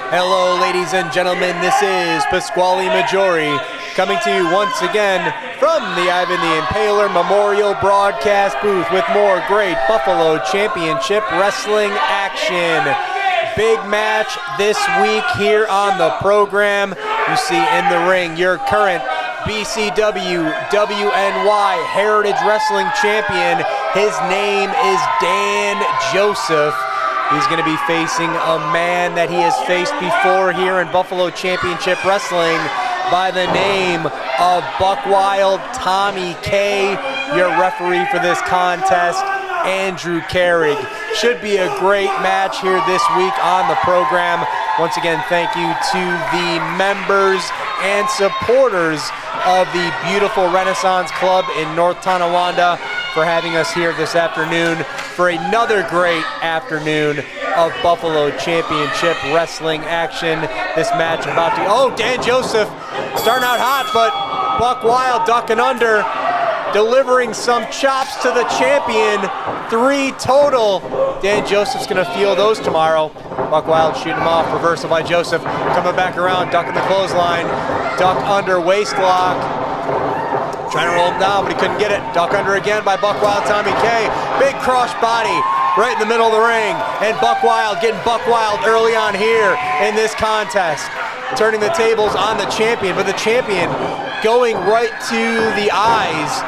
Hello, ladies and gentlemen. This is Pasquale Maggiore coming to you once again from the Ivan the Impaler Memorial Broadcast booth with more great Buffalo Championship Wrestling action. Big match this week here on the program. You see in the ring your current BCW-WNY Heritage Wrestling Champion. His name is Dan Joseph. He's going to be facing a man that he has faced before here in Buffalo Championship Wrestling by the name of Buckwild Tommy K. Your referee for this contest, Andrew Carrig. Should be a great match here this week on the program. Once again, thank you to the members and supporters of the beautiful Renaissance Club in North Tonawanda for having us here this afternoon for another great afternoon of Buffalo Championship Wrestling action. This match about to, Dan Joseph starting out hot, but Buckwild ducking under, delivering some chops to the champion, 3 total. Dan Joseph's gonna feel those tomorrow. Buckwild shooting him off, reversal by Joseph, coming back around, ducking the clothesline, duck under waist lock. Trying to roll him down, but he couldn't get it. Duck under again by Buckwild Tommy K. Big cross body right in the middle of the ring. And Buckwild getting Buckwild early on here in this contest. Turning the tables on the champion, but the champion going right to the eyes.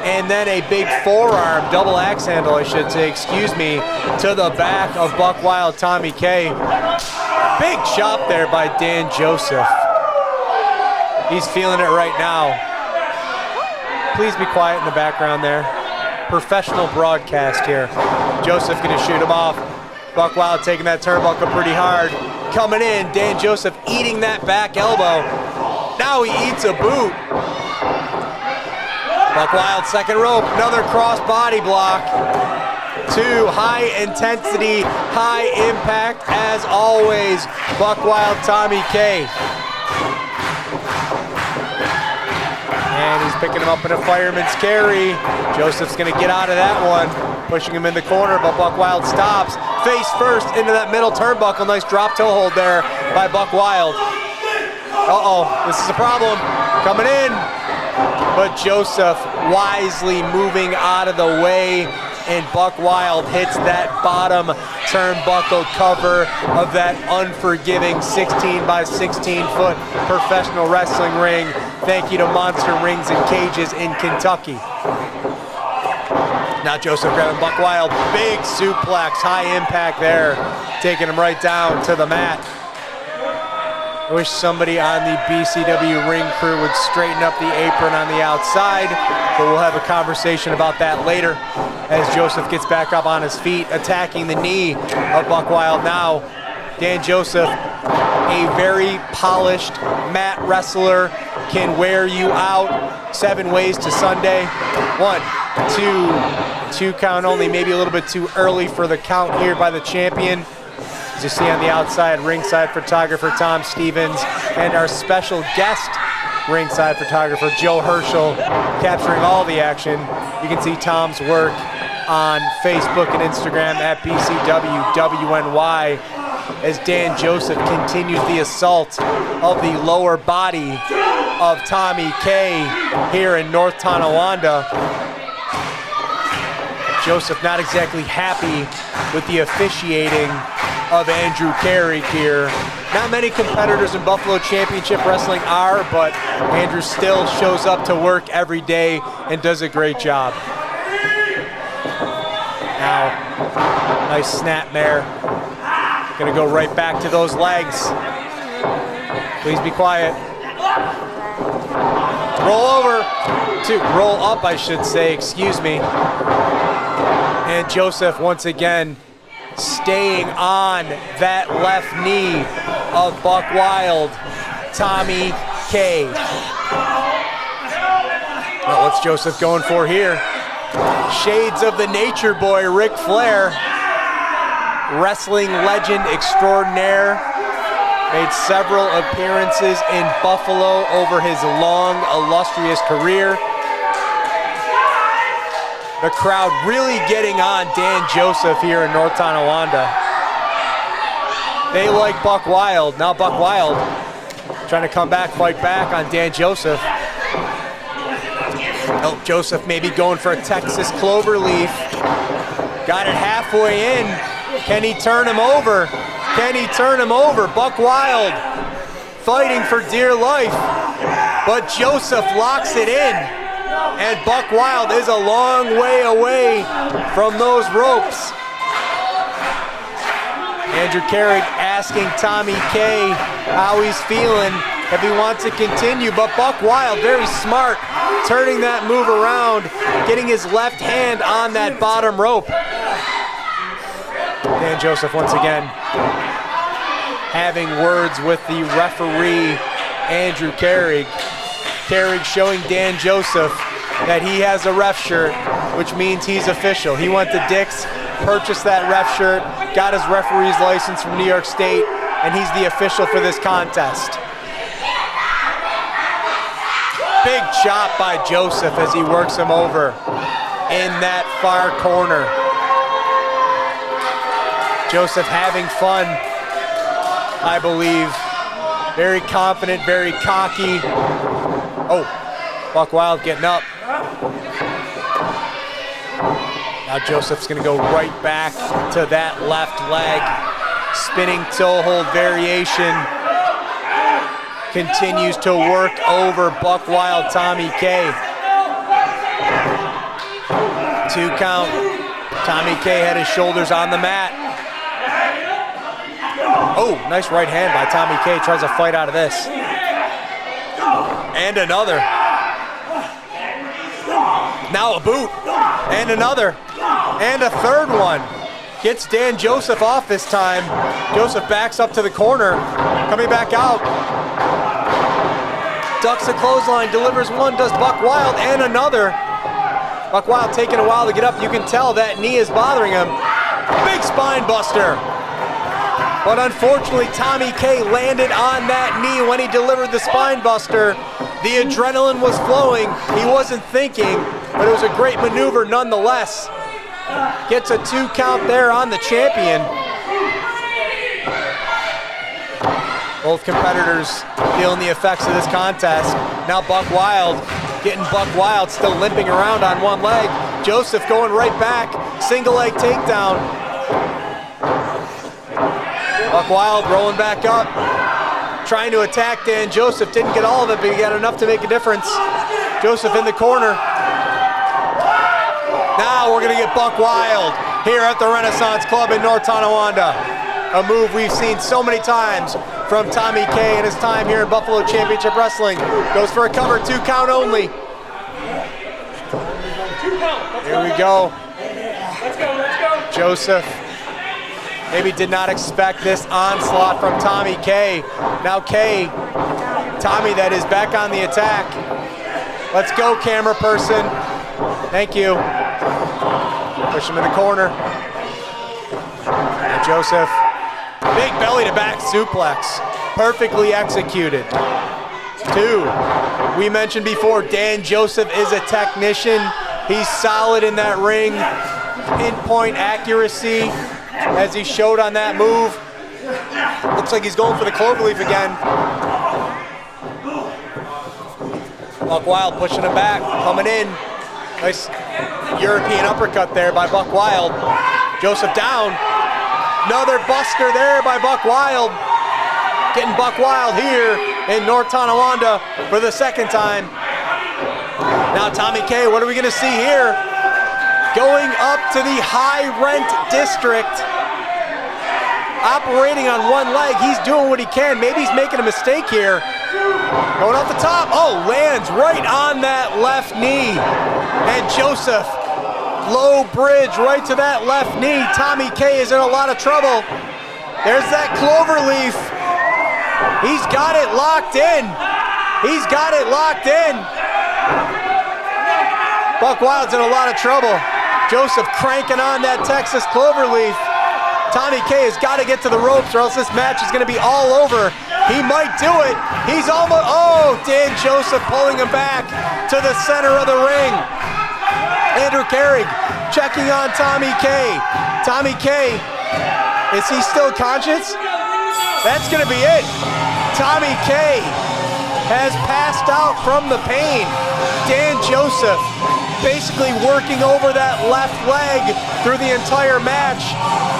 And then a big forearm, double axe handle I should say, to the back of Buckwild Tommy K. Big chop there by Dan Joseph. He's feeling it right now. Please be quiet in the background there. Professional broadcast here. Joseph gonna shoot him off. Buckwild taking that turnbuckle pretty hard. Coming in, Dan Joseph eating that back elbow. Now he eats a boot. Buckwild second rope, another cross body block. 2 high intensity, high impact as always. Buckwild Tommy K. And he's picking him up in a fireman's carry. Joseph's gonna get out of that one. Pushing him in the corner, but Buckwild stops. Face first into that middle turnbuckle. Nice drop toe hold there by Buckwild. This is a problem. Coming in. But Joseph wisely moving out of the way, and Buckwild hits that bottom turnbuckle cover of that unforgiving 16 by 16 foot professional wrestling ring. Thank you to Monster Rings and Cages in Kentucky. Now Joseph grabbing Buckwild, big suplex, high impact there, taking him right down to the mat. I wish somebody on the BCW ring crew would straighten up the apron on the outside, but we'll have a conversation about that later as Joseph gets back up on his feet, attacking the knee of Buckwild now. Dan Joseph, a very polished mat wrestler, can wear you out 7 ways to Sunday. 1, 2 count only, maybe a little bit too early for the count here by the champion. As you see on the outside, ringside photographer Tom Stevens and our special guest ringside photographer Joe Herschel capturing all the action. You can see Tom's work on Facebook and Instagram at BCW-WNY as Dan Joseph continues the assault of the lower body of Tommy K here in North Tonawanda. Joseph not exactly happy with the officiating of Andrew Carrig here. Not many competitors in Buffalo Championship Wrestling are, but Andrew still shows up to work every day and does a great job. Now, nice snap there. Gonna go right back to those legs. Please be quiet. Roll up, I should say, excuse me. And Joseph once again staying on that left knee of Buckwild Tommy K. Well, what's Joseph going for here? Shades of the Nature Boy, Ric Flair. Wrestling legend extraordinaire. Made several appearances in Buffalo over his long, illustrious career. The crowd really getting on Dan Joseph here in North Tonawanda. They like Buckwild. Now Buckwild trying to come back, fight back on Dan Joseph. Oh, Joseph maybe going for a Texas cloverleaf. Got it halfway in. Can he turn him over? Can he turn him over? Buckwild fighting for dear life, but Joseph locks it in, and Buckwild is a long way away from those ropes. Andrew Carrig asking Tommy K how he's feeling, if he wants to continue, but Buckwild, very smart, turning that move around, getting his left hand on that bottom rope. Dan Joseph once again having words with the referee, Andrew Carrig. Carrig showing Dan Joseph that he has a ref shirt, which means he's official. He went to Dick's, purchased that ref shirt, got his referee's license from New York State, and he's the official for this contest. Big chop by Joseph as he works him over in that far corner. Joseph having fun, I believe. Very confident, very cocky. Oh, Buckwild getting up. Now Joseph's gonna go right back to that left leg. Spinning toe hold variation. Continues to work over Buckwild Tommy K. 2 count. Tommy K had his shoulders on the mat. Oh, nice right hand by Tommy K. Tries to fight out of this. And another. Now a boot. And another. And a third one. Gets Dan Joseph off this time. Joseph backs up to the corner. Coming back out. Ducks a clothesline. Delivers one. Does Buckwild. And another. Buckwild taking a while to get up. You can tell that knee is bothering him. Big spine buster. But unfortunately, Tommy K landed on that knee when he delivered the spine buster. The adrenaline was flowing. He wasn't thinking, but it was a great maneuver nonetheless. Gets a 2 count there on the champion. Both competitors feeling the effects of this contest. Now Buckwild, getting Buckwild still limping around on one leg. Joseph going right back, single leg takedown. Buckwild rolling back up, trying to attack Dan Joseph. Didn't get all of it, but he got enough to make a difference. Joseph in the corner. Now we're gonna get Buckwild here at the Renaissance Club in North Tonawanda. A move we've seen so many times from Tommy K in his time here in Buffalo Championship Wrestling. Goes for a cover, 2 count only. Here we go. Let's go. Joseph maybe did not expect this onslaught from Tommy K. Now Tommy that is back on the attack. Let's go, camera person. Thank you. Push him in the corner. And Joseph, big belly to back suplex. Perfectly executed. 2. We mentioned before, Dan Joseph is a technician. He's solid in that ring. Pinpoint accuracy, as he showed on that move. Looks like he's going for the cloverleaf again. Buckwild pushing him back, coming in. Nice European uppercut there by Buckwild. Joseph down. Another buster there by Buckwild. Getting Buckwild here in North Tonawanda for the 2nd time. Now Tommy K, what are we gonna see here? Going up to the high rent district. Operating on one leg, he's doing what he can. Maybe he's making a mistake here. Going off the top, oh, lands right on that left knee. And Joseph, low bridge right to that left knee. Tommy K is in a lot of trouble. There's that cloverleaf. He's got it locked in. He's got it locked in. Buckwild's in a lot of trouble. Joseph cranking on that Texas cloverleaf. Tommy K has got to get to the ropes or else this match is going to be all over. He might do it. He's almost, oh, Dan Joseph pulling him back to the center of the ring. Andrew Carrig checking on Tommy K. Tommy K, is he still conscious? That's gonna be it. Tommy K has passed out from the pain. Dan Joseph basically working over that left leg through the entire match.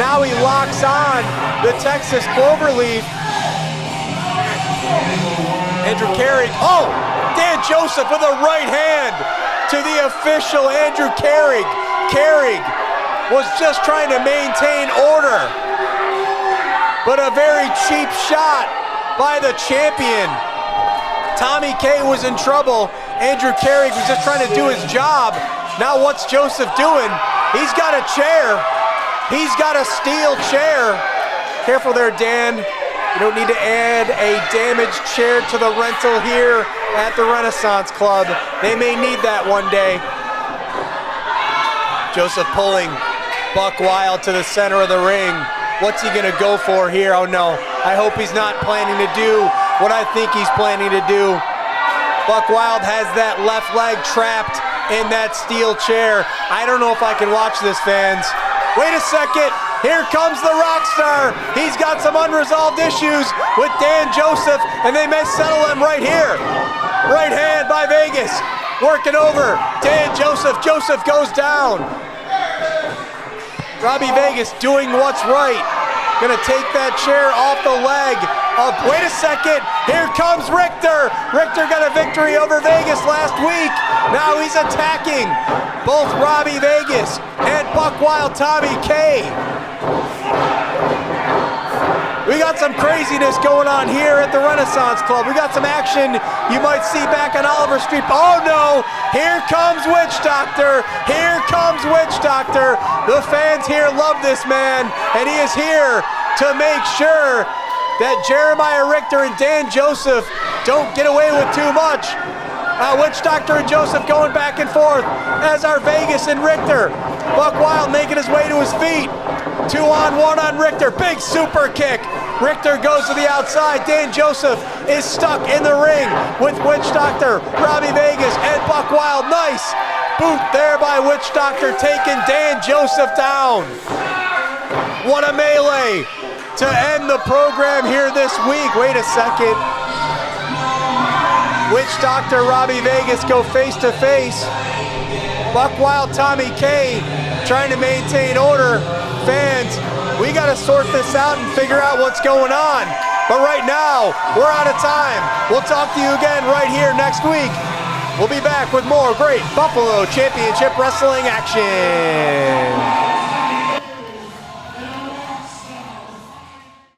Now he locks on the Texas Cloverleaf. Andrew Carrig, oh! Dan Joseph with a right hand to the official Andrew Carrig. Carrig was just trying to maintain order, but a very cheap shot by the champion. Tommy K was in trouble. Andrew Carrig was just trying to do his job. Now what's Joseph doing? He's got a chair. He's got a steel chair. Careful there, Dan. You don't need to add a damaged chair to the rental here at the Renaissance Club. They may need that one day. Joseph pulling Buckwild to the center of the ring. What's he gonna go for here? Oh no, I hope he's not planning to do what I think he's planning to do. Buckwild has that left leg trapped in that steel chair. I don't know if I can watch this, fans. Wait a second, here comes the Rockstar. He's got some unresolved issues with Dan Joseph, and they may settle him right here. Right hand by Vegas, working over Dan Joseph. Joseph goes down. Robbie Vegas doing what's right. Gonna take that chair off the leg of, wait a second, here comes Richter. Richter got a victory over Vegas last week. Now he's attacking both Robbie Vegas and Buckwild Tommy K. We got some craziness going on here at the Renaissance Club. We got some action you might see back on Oliver Street. Oh no, here comes Witch Doctor. Here comes Witch Doctor. The fans here love this man, and he is here to make sure that Jeremiah Richter and Dan Joseph don't get away with too much. Witch Doctor and Joseph going back and forth, as are Vegas and Richter. Buckwild making his way to his feet. 2-on-1 on Richter, big super kick. Richter goes to the outside. Dan Joseph is stuck in the ring with Witch Doctor, Robbie Vegas, and Buckwild. Nice boot there by Witch Doctor, taking Dan Joseph down. What a melee to end the program here this week. Wait a second. Witch Doctor, Robbie Vegas go face to face. Buckwild Tommy K trying to maintain order. Fans, we got to sort this out and figure out what's going on. But right now, we're out of time. We'll talk to you again right here next week. We'll be back with more great Buffalo Championship Wrestling action.